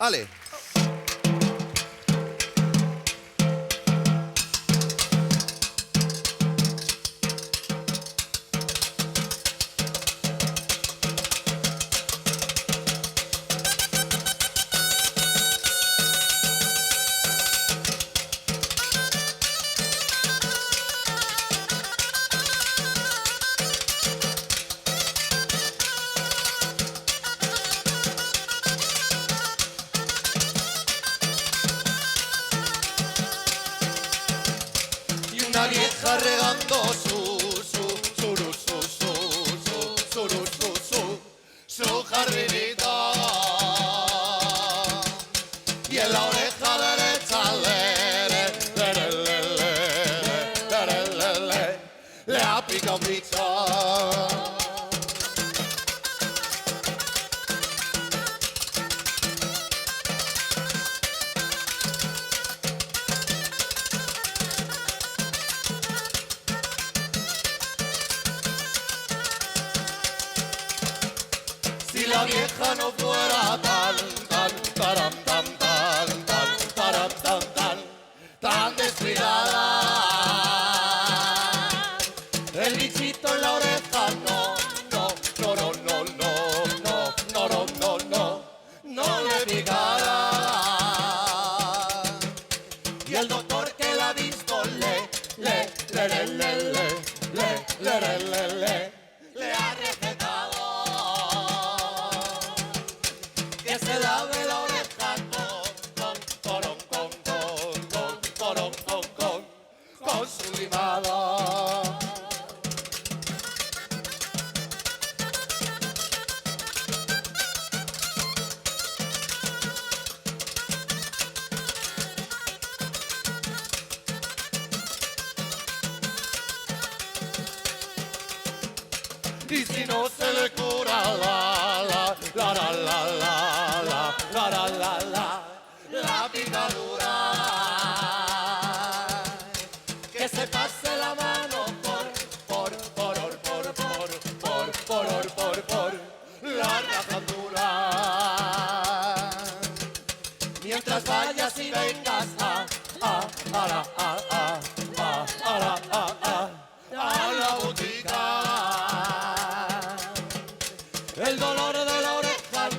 Ale. Una vieja regando su jardinita, y en la oreja derecha le ha picado un bicho. Si la vieja no fuera tan descuidada, el bichito en la oreja no le picara. Y el doctor que la ha visto le ha recetado que se lave la oreja con su limado. Y si no se le cura la picadura, que se pase la mano por la rajadura, mientras vayas y vengas a la botica. El dolor de la oreja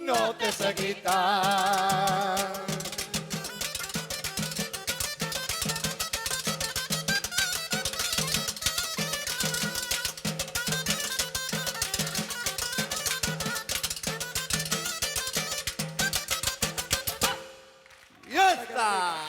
no te se quita. ¡Ya está!